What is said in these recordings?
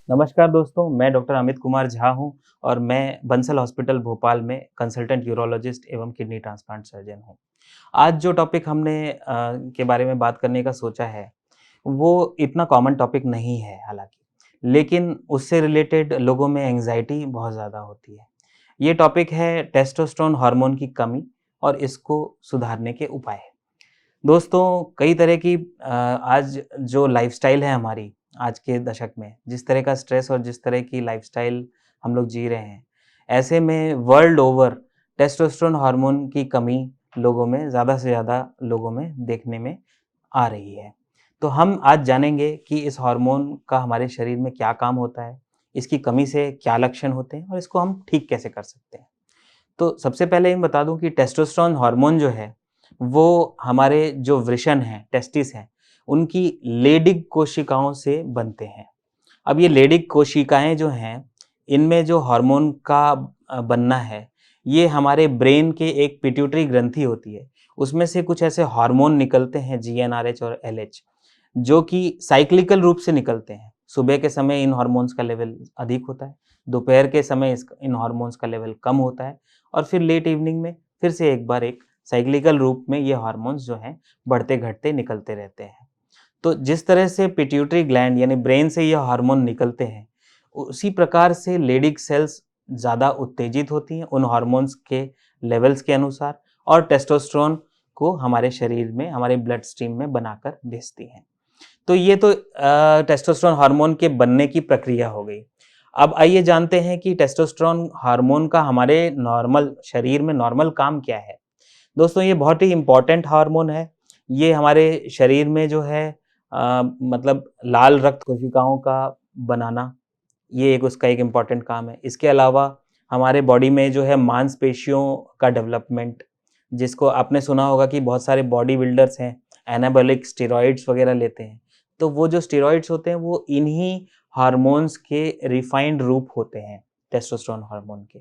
नमस्कार दोस्तों, मैं डॉक्टर अमित कुमार झा हूँ और मैं बंसल हॉस्पिटल भोपाल में कंसल्टेंट यूरोलॉजिस्ट एवं किडनी ट्रांसप्लांट सर्जन हूँ। आज जो टॉपिक हमने के बारे में बात करने का सोचा है, वो इतना कॉमन टॉपिक नहीं है हालाँकि, लेकिन उससे रिलेटेड लोगों में एंग्ज़ायटी बहुत ज़्यादा होती है। ये टॉपिक है टेस्टोस्टेरोन हार्मोन की कमी और इसको सुधारने के उपाय। दोस्तों, कई तरह की आज जो लाइफ़स्टाइल है हमारी, आज के दशक में, जिस तरह का स्ट्रेस और जिस तरह की लाइफ़स्टाइल हम लोग जी रहे हैं, ऐसे में वर्ल्ड ओवर टेस्टोस्टेरोन हार्मोन की कमी लोगों में ज़्यादा से ज़्यादा लोगों में देखने में आ रही है। तो हम आज जानेंगे कि इस हार्मोन का हमारे शरीर में क्या काम होता है, इसकी कमी से क्या लक्षण होते हैं और इसको हम ठीक कैसे कर सकते हैं। तो सबसे पहले मैं बता दूँ कि टेस्टोस्टेरोन हार्मोन जो है, वो हमारे जो वृषण हैं, टेस्टिस हैं, उनकी लेडिग कोशिकाओं से बनते हैं। अब ये लेडिग कोशिकाएँ जो हैं, इनमें जो हार्मोन का बनना है, ये हमारे ब्रेन के एक पिट्यूटरी ग्रंथि होती है, उसमें से कुछ ऐसे हार्मोन निकलते हैं जीएनआरएच और एलएच, जो कि साइक्लिकल रूप से निकलते हैं। सुबह के समय इन हार्मोन्स का लेवल अधिक होता है, दोपहर के समय इन हार्मोन्स का लेवल कम होता है और फिर लेट इवनिंग में फिर से एक बार एक साइक्लिकल रूप में ये हार्मोन्स जो हैं, बढ़ते-घटते निकलते रहते हैं। तो जिस तरह से पिट्यूटरी ग्लैंड यानी ब्रेन से ये हार्मोन निकलते हैं, उसी प्रकार से लेडिग सेल्स ज़्यादा उत्तेजित होती हैं उन हार्मोन्स के लेवल्स के अनुसार और टेस्टोस्टेरोन को हमारे शरीर में, हमारे ब्लड स्ट्रीम में बनाकर भेजती हैं। तो ये तो टेस्टोस्टेरोन हार्मोन के बनने की प्रक्रिया हो गई। अब आइए जानते हैं कि टेस्टोस्टेरोन हार्मोन का हमारे नॉर्मल शरीर में नॉर्मल काम क्या है? दोस्तों, ये बहुत ही इम्पोर्टेंट हार्मोन है। ये हमारे शरीर में जो है मतलब लाल रक्त कोशिकाओं का बनाना, ये एक उसका एक इम्पोर्टेंट काम है। इसके अलावा हमारे बॉडी में जो है मांसपेशियों का डेवलपमेंट, जिसको आपने सुना होगा कि बहुत सारे बॉडी बिल्डर्स हैं, एनाबॉलिक स्टेरॉइड्स वगैरह लेते हैं। तो वो जो स्टेरॉइड्स होते हैं, वो इन्हीं हार्मोन्स के रिफाइंड रूप होते हैं, टेस्टोस्टेरोन हार्मोन के।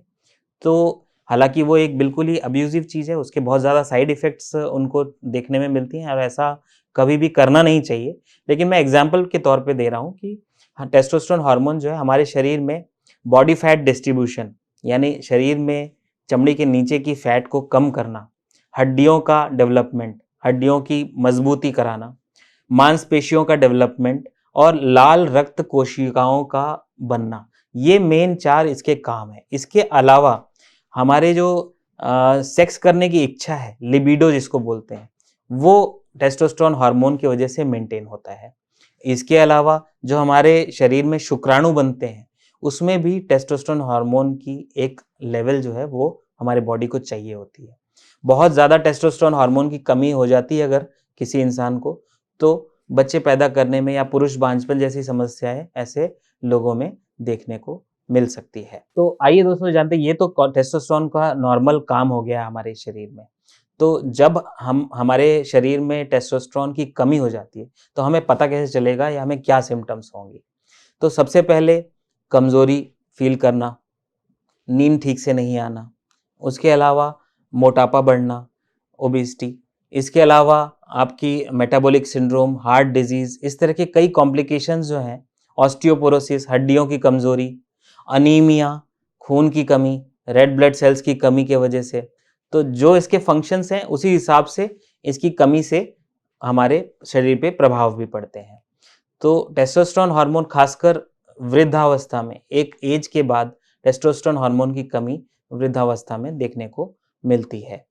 तो हालाँकि वो एक बिल्कुल ही अब्यूज़िव चीज़ है, उसके बहुत ज़्यादा साइड इफ़ेक्ट्स उनको देखने में मिलती हैं और ऐसा कभी भी करना नहीं चाहिए। लेकिन मैं एग्ज़ाम्पल के तौर पे दे रहा हूँ कि हाँ, टेस्टोस्टेरोन हार्मोन जो है हमारे शरीर में बॉडी फैट डिस्ट्रीब्यूशन यानी शरीर में चमड़ी के नीचे की फैट को कम करना, हड्डियों का डेवलपमेंट, हड्डियों की मज़बूती कराना, मांसपेशियों का डेवलपमेंट और लाल रक्त कोशिकाओं का बनना, ये मेन 4 इसके काम हैं। इसके अलावा हमारे जो सेक्स करने की इच्छा है, लिबिडो जिसको बोलते हैं, वो टेस्टोस्टेरोन हार्मोन की वजह से मेंटेन होता है। इसके अलावा जो हमारे शरीर में शुक्राणु बनते हैं, उसमें भी टेस्टोस्टेरोन हार्मोन की एक लेवल जो है वो हमारे बॉडी को चाहिए होती है। बहुत ज़्यादा टेस्टोस्टेरोन हार्मोन की कमी हो जाती है अगर किसी इंसान को, तो बच्चे पैदा करने में या पुरुष बांझपन जैसी समस्याएँ ऐसे लोगों में देखने को मिल सकती है। तो आइए दोस्तों जानते हैं, ये तो टेस्टोस्टेरोन का नॉर्मल काम हो गया हमारे शरीर में। तो जब हम हमारे शरीर में टेस्टोस्टेरोन की कमी हो जाती है, तो हमें पता कैसे चलेगा या हमें क्या सिम्पटम्स होंगे? तो सबसे पहले कमज़ोरी फ़ील करना, नींद ठीक से नहीं आना, उसके अलावा मोटापा बढ़ना, ओबेसिटी, इसके अलावा आपकी मेटाबॉलिक सिंड्रोम, हार्ट डिज़ीज़, इस तरह के कई कॉम्प्लिकेशंस जो हैं, ऑस्टियोपोरोसिस, हड्डियों की कमज़ोरी, अनीमिया, खून की कमी, रेड ब्लड सेल्स की कमी की वजह से, तो जो इसके फंक्शंस हैं, उसी हिसाब से इसकी कमी से हमारे शरीर पे प्रभाव भी पड़ते हैं। तो टेस्टोस्टेरोन हार्मोन खासकर वृद्धावस्था में, एक एज के बाद टेस्टोस्टेरोन हार्मोन की कमी वृद्धावस्था में देखने को मिलती है।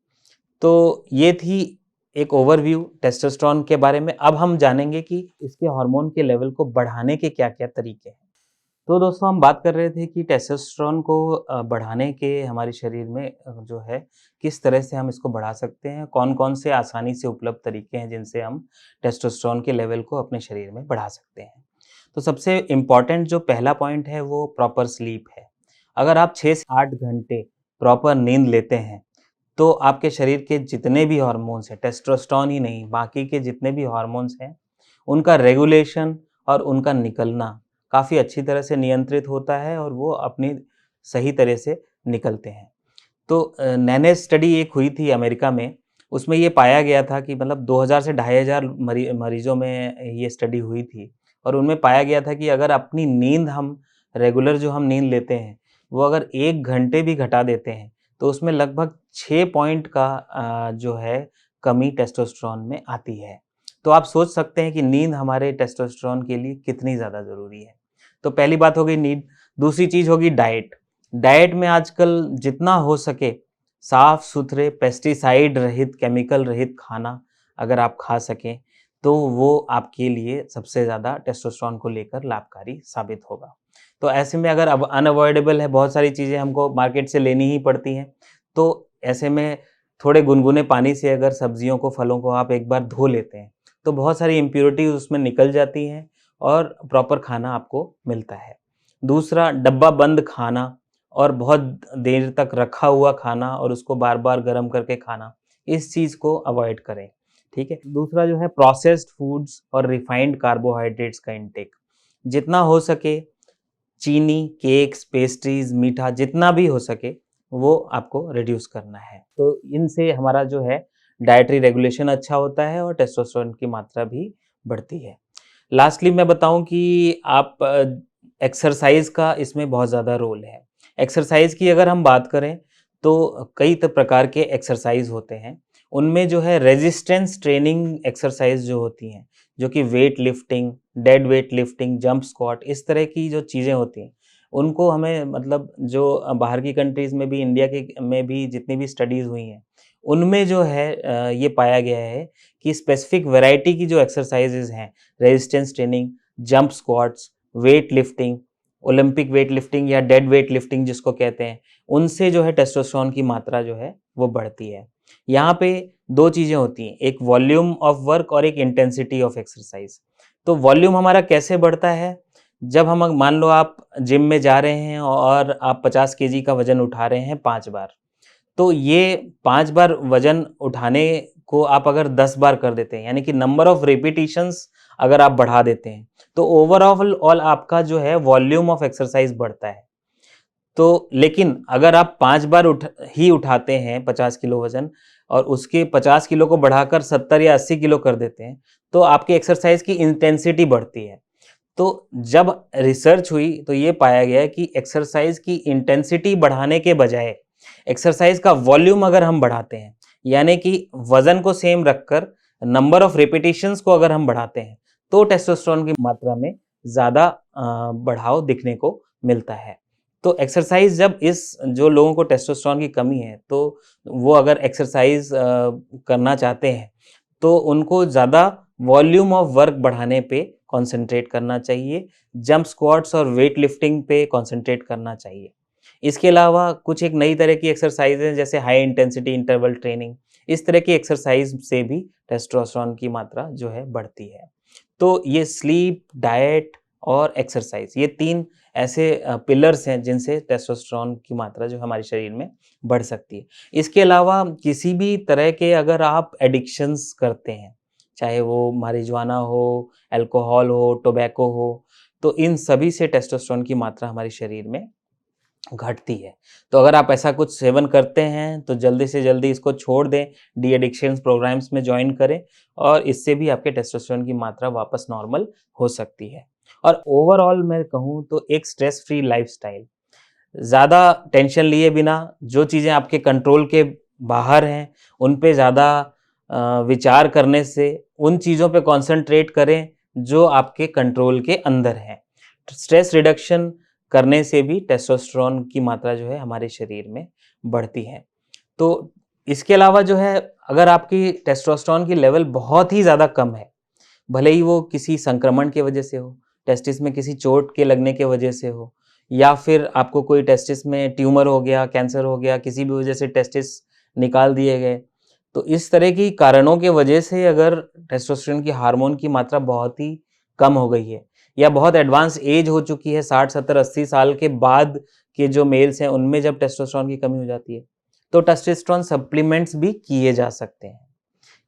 तो ये थी एक ओवरव्यू टेस्टोस्टेरोन के बारे में। अब हम जानेंगे कि इसके हार्मोन के लेवल को बढ़ाने के क्या-क्या तरीके हैं। तो दोस्तों, हम बात कर रहे थे कि टेस्टोस्टेरोन को बढ़ाने के हमारे शरीर में जो है किस तरह से हम इसको बढ़ा सकते हैं, कौन-कौन से आसानी से उपलब्ध तरीके हैं जिनसे हम टेस्टोस्टेरोन के लेवल को अपने शरीर में बढ़ा सकते हैं। तो सबसे इम्पोर्टेंट जो पहला पॉइंट है वो प्रॉपर स्लीप है। अगर आप 6 से 8 घंटे प्रॉपर नींद लेते हैं, तो आपके शरीर के जितने भी हार्मोन्स हैं, टेस्टोस्टेरोन ही नहीं, बाकी के जितने भी हार्मोन्स हैं, उनका रेगुलेशन और उनका निकलना काफ़ी अच्छी तरह से नियंत्रित होता है और वो अपनी सही तरह से निकलते हैं। तो नैनेज स्टडी एक हुई थी अमेरिका में, उसमें ये पाया गया था कि मतलब 2000 से 2500 मरीज़ों में ये स्टडी हुई थी और उनमें पाया गया था कि अगर अपनी नींद हम रेगुलर जो हम नींद लेते हैं, वो अगर 1 घंटे भी घटा देते हैं, तो उसमें लगभग 6 पॉइंट का जो है कमी टेस्टोस्टेरोन में आती है। तो आप सोच सकते हैं कि नींद हमारे टेस्टोस्टेरोन के लिए कितनी ज़्यादा ज़रूरी है। तो पहली बात हो गई नींद, दूसरी चीज़ होगी डाइट। डाइट में आजकल जितना हो सके साफ-सुथरे, पेस्टिसाइड रहित, केमिकल रहित खाना अगर आप खा सकें, तो वो आपके लिए सबसे ज़्यादा टेस्टोस्टेरोन को लेकर लाभकारी साबित होगा। तो ऐसे में अगर अब अनअवॉइडेबल है, बहुत सारी चीज़ें हमको मार्केट से लेनी ही पड़ती हैं, तो ऐसे में थोड़े गुनगुने पानी से अगर सब्जियों को, फलों को आप एक बार धो लेते हैं, तो बहुत सारी इम्प्योरिटीज़ उसमें निकल जाती हैं और प्रॉपर खाना आपको मिलता है। दूसरा, डब्बा बंद खाना और बहुत देर तक रखा हुआ खाना और उसको बार-बार गर्म करके खाना, इस चीज़ को अवॉइड करें, ठीक है? दूसरा जो है प्रोसेस्ड फूड्स और रिफाइंड कार्बोहाइड्रेट्स का इंटेक। जितना हो सके चीनी, केक्स, पेस्ट्रीज़, मीठा जितना भी हो सके वो आपको रिड्यूस करना है। तो इनसे हमारा जो है डाइटरी रेगुलेशन अच्छा होता है और टेस्टोस्टेरोन की मात्रा भी बढ़ती है। लास्टली मैं बताऊँ कि आप एक्सरसाइज़ का इसमें बहुत ज़्यादा रोल है। एक्सरसाइज़ की अगर हम बात करें तो कई प्रकार के एक्सरसाइज़ होते हैं। उनमें जो है रेजिस्टेंस ट्रेनिंग एक्सरसाइज़ जो होती हैं, जो कि weight lifting, dead weight lifting, jump squat, इस तरह की जो चीज़ें होती हैं, उनको हमें मतलब जो बाहर की कंट्रीज़ में भी, इंडिया के में भी जितनी भी स्टडीज़ हुई हैं, उनमें जो है ये पाया गया है कि स्पेसिफिक वैरायटी की जो एक्सरसाइज़ेज़ हैं, resistance training, jump squats, weight lifting, Olympic weight lifting या डेड वेट लिफ्टिंग जिसको कहते हैं, उनसे जो है टेस्टोस्टेरोन की मात्रा जो है वो बढ़ती है। यहाँ पे 2 चीज़ें होती हैं, एक वॉल्यूम ऑफ वर्क और एक इंटेंसिटी ऑफ एक्सरसाइज़। तो वॉल्यूम हमारा कैसे बढ़ता है? जब हम मान लो आप जिम में जा रहे हैं और आप 50 केजी का वज़न उठा रहे हैं 5 बार, तो ये 5 बार वज़न उठाने को आप अगर 10 बार कर देते हैं, यानी कि नंबर ऑफ रिपिटिशंस अगर आप बढ़ा देते हैं, तो ओवरऑल आपका जो है वॉल्यूम ऑफ एक्सरसाइज़ बढ़ता है। तो लेकिन अगर आप 5 बार उठाते हैं 50 किलो वज़न और उसके 50 किलो को बढ़ाकर 70 या 80 किलो कर देते हैं, तो आपकी एक्सरसाइज़ की इंटेंसिटी बढ़ती है। तो जब रिसर्च हुई तो ये पाया गया कि एक्सरसाइज़ की इंटेंसिटी बढ़ाने के बजाय एक्सरसाइज़ का वॉल्यूम अगर हम बढ़ाते हैं, यानी कि वज़न को सेम रखकर नंबर ऑफ रिपिटिशंस को अगर हम बढ़ाते हैं, तो टेस्टोस्टेरोन की मात्रा में ज़्यादा बढ़ाव दिखने को मिलता है। तो एक्सरसाइज़ जब इस जो लोगों को टेस्टोस्टेरोन की कमी है, तो वो अगर एक्सरसाइज़ करना चाहते हैं, तो उनको ज़्यादा वॉल्यूम ऑफ वर्क बढ़ाने पे कॉन्सन्ट्रेट करना चाहिए, जंप स्क्वाट्स और वेट लिफ्टिंग पे कॉन्सन्ट्रेट करना चाहिए। इसके अलावा कुछ एक नई तरह की एक्सरसाइज़ है जैसे हाई इंटेंसिटी इंटरवल ट्रेनिंग, इस तरह की एक्सरसाइज़ से भी टेस्टोस्टेरोन की मात्रा जो है बढ़ती है। तो ये स्लीप, डाइट और एक्सरसाइज़, ये 3 ऐसे पिलर्स हैं जिनसे टेस्टोस्टेरोन की मात्रा जो हमारे शरीर में बढ़ सकती है। इसके अलावा किसी भी तरह के अगर आप एडिक्शंस करते हैं, चाहे वो मारिजुआना हो, अल्कोहल हो, टोबैको हो, तो इन सभी से टेस्टोस्टेरोन की मात्रा हमारे शरीर में घटती है। तो अगर आप ऐसा कुछ सेवन करते हैं, तो जल्दी से जल्दी इसको छोड़ दें, डी एडिक्शंस प्रोग्राम्स में जॉइन करें और इससे भी आपके टेस्टोस्टेरोन की मात्रा वापस नॉर्मल हो सकती है। और ओवरऑल मैं कहूँ तो एक स्ट्रेस फ्री लाइफ़स्टाइल, ज़्यादा टेंशन लिए बिना जो चीज़ें आपके कंट्रोल के बाहर हैं, उन पे ज़्यादा विचार करने से उन चीज़ों पे कॉन्संट्रेट करें जो आपके कंट्रोल के अंदर हैं। स्ट्रेस रिडक्शन करने से भी टेस्टोस्टेरोन की मात्रा जो है हमारे शरीर में बढ़ती है। तो इसके अलावा जो है अगर आपकी टेस्टोस्टेरोन की लेवल बहुत ही ज़्यादा कम है, भले ही वो किसी संक्रमण की वजह से हो, टेस्टिस में किसी चोट के लगने की वजह से हो या फिर आपको कोई टेस्टिस में ट्यूमर हो गया, कैंसर हो गया, किसी भी वजह से टेस्टिस निकाल दिए गए। तो इस तरह की कारणों के वजह से अगर टेस्टोस्टेरोन की हार्मोन की मात्रा बहुत ही कम हो गई है या बहुत एडवांस एज हो चुकी है 60, 70, 80 साल के बाद के जो मेल्स हैं उनमें जब टेस्टोस्टेरोन की कमी हो जाती है, तो टेस्टोस्टेरोन सप्लीमेंट्स भी किए जा सकते हैं।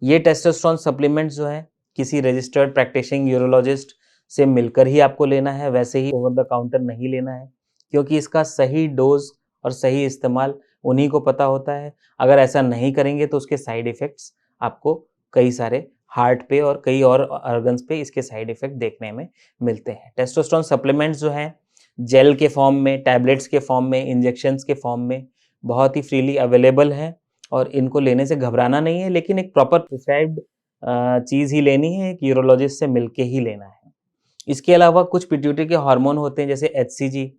ये टेस्टोस्टेरोन सप्लीमेंट्स जो हैं किसी रजिस्टर्ड प्रैक्टिसिंग यूरोलॉजिस्ट से मिलकर ही आपको लेना है, वैसे ही ओवर द काउंटर नहीं लेना है, क्योंकि इसका सही डोज़ और सही इस्तेमाल उन्हीं को पता होता है। अगर ऐसा नहीं करेंगे तो उसके साइड इफ़ेक्ट्स आपको कई सारे हार्ट पे और कई और ऑर्गन्स पे इसके साइड इफ़ेक्ट देखने में मिलते हैं। टेस्टोस्टेरोन सप्लीमेंट्स जो हैं, जेल के फॉर्म में, टैबलेट्स के फॉर्म में, इंजेक्शंस के फॉर्म में बहुत ही फ्रीली अवेलेबल हैं और इनको लेने से घबराना नहीं है, लेकिन एक प्रॉपर प्रिस्क्राइब्ड चीज़ ही लेनी है, एक यूरोलॉजिस्ट से मिलके ही लेना है। इसके अलावा कुछ पिट्यूटरी के हार्मोन होते हैं जैसे एचसीजी,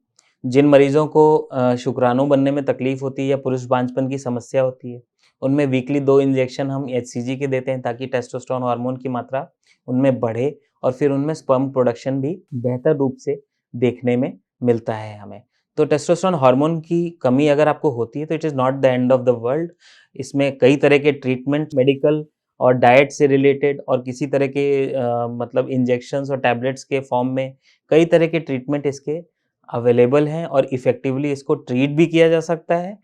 जिन मरीजों को शुक्राणु बनने में तकलीफ होती है या पुरुष बांझपन की समस्या होती है, उनमें वीकली 2 इंजेक्शन हम एचसीजी के देते हैं ताकि टेस्टोस्टेरोन हार्मोन की मात्रा उनमें बढ़े और फिर उनमें स्पर्म प्रोडक्शन भी बेहतर रूप से देखने में मिलता है हमें। तो टेस्टोस्टेरोन हार्मोन की कमी अगर आपको होती है तो it is not the end of the world. इसमें कई तरह के ट्रीटमेंट मेडिकल और डाइट से रिलेटेड और किसी तरह के मतलब इंजेक्शंस और टैबलेट्स के फॉर्म में कई तरह के ट्रीटमेंट इसके अवेलेबल हैं और इफ़ेक्टिवली इसको ट्रीट भी किया जा सकता है।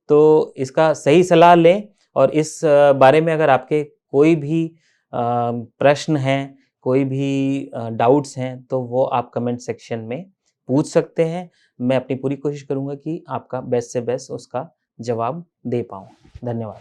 तो इसका सही सलाह लें और इस बारे में अगर आपके कोई भी प्रश्न हैं, कोई भी डाउट्स हैं, तो वो आप कमेंट सेक्शन में पूछ सकते हैं। मैं अपनी पूरी कोशिश करूँगा कि आपका बेस्ट से बेस्ट उसका जवाब दे पाऊँ। धन्यवाद।